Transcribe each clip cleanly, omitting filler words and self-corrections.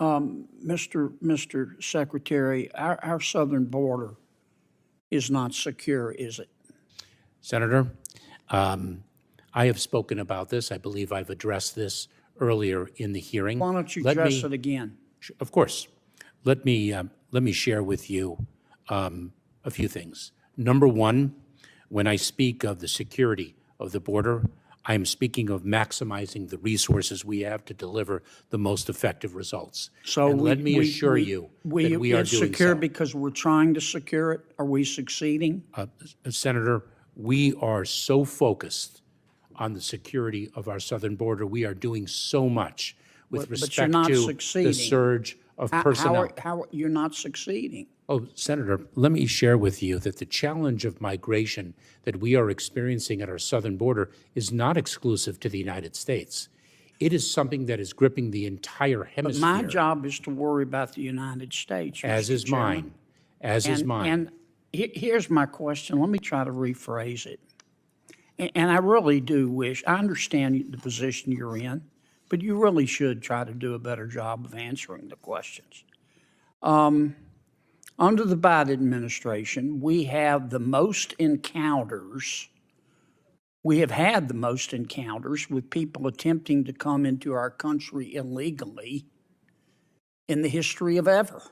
Mr. Secretary, our southern border is not secure, is it? Senator, I have spoken about this. I believe I've addressed this earlier in the hearing. Why don't you address it again? Of course. Let me share with you a few things. Number one, when I speak of the security of the border, I am speaking of maximizing the resources we have to deliver the most effective results. So let me assure you that we are doing so. It's secure because we're trying to secure it. Are we succeeding? Senator, we are so focused on the security of our southern border. We are doing so much with respect to the surge of personnel. How you're not succeeding? Oh, Senator, let me share with you that the challenge of migration that we are experiencing at our southern border is not exclusive to the United States. It is something that is gripping the entire hemisphere. But my job is to worry about the United States. As is mine. As is mine. And here's my question. Let me try to rephrase it. And I really do wish, I understand the position you're in, but you really should try to do a better job of answering the questions. Under the Biden administration, we have the most encounters. We have had the most encounters with people attempting to come into our country illegally in the history of ever.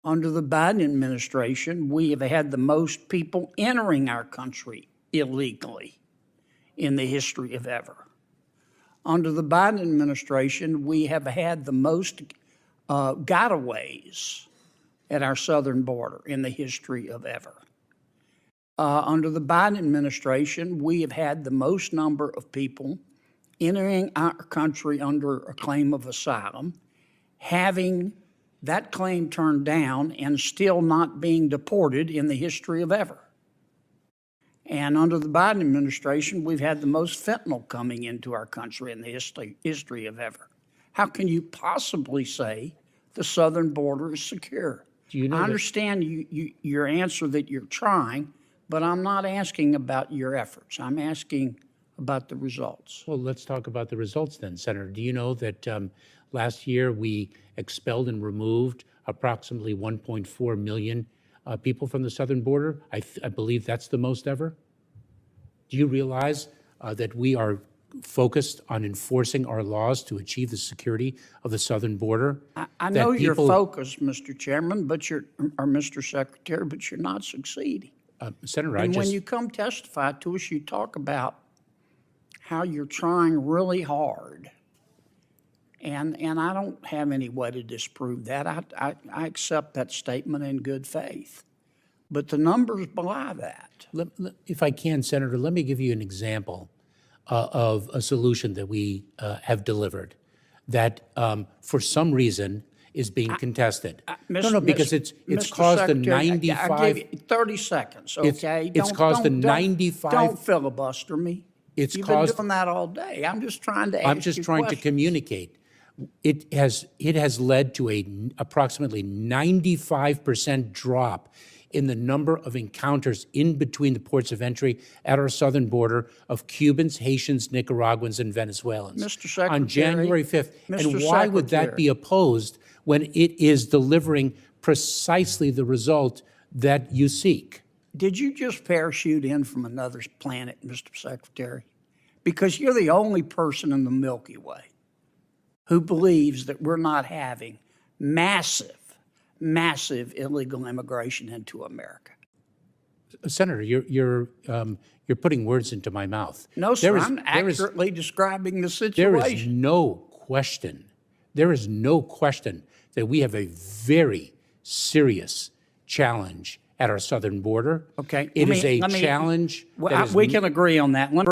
Under the Biden administration, we have had the most people entering our country illegally in the history of ever. Under the Biden administration, we have had the most gotaways at our southern border in the history of ever. Under the Biden administration, we have had the most number of people entering our country under a claim of asylum, having that claim turned down and still not being deported in the history of ever. And under the Biden administration, we've had the most fentanyl coming into our country in the history of ever. How can you possibly say the southern border is secure? Do you know I understand your answer that you're trying, but I'm not asking about your efforts. I'm asking about the results. Well, let's talk about the results then, Senator. Do you know that last year we expelled and removed approximately 1.4 million people from the southern border? I believe that's the most ever. Do you realize that we are focused on enforcing our laws to achieve the security of the southern border? I know you're focused, Mr. Chairman, or Mr. Secretary, but you're not succeeding. Senator, and when you come testify to us, you talk about how you're trying really hard. And I don't have any way to disprove that. I accept that statement in good faith. But the numbers belie that. If I can, Senator, let me give you an example of a solution that we have delivered that for some reason is being contested. Because it's caused the 95... I gave you 30 seconds, okay? It's caused the 95... Don't filibuster me. You've been doing that all day. I'm just trying to ask you I'm just trying to communicate. It has led to a approximately 95% drop in the number of encounters in between the ports of entry at our southern border of Cubans, Haitians, Nicaraguans, and Venezuelans. Mr. Secretary, on January 5th. And why would that be opposed when it is delivering precisely the result that you seek? Did you just parachute in from another planet, Mr. Secretary? Because you're the only person in the Milky Way who believes that we're not having massive illegal immigration into America. Senator, you're putting words into my mouth. No, sir, I'm accurately describing the situation. There is no question that we have a very serious challenge at our southern border. Okay. It is a challenge. We can agree on that one.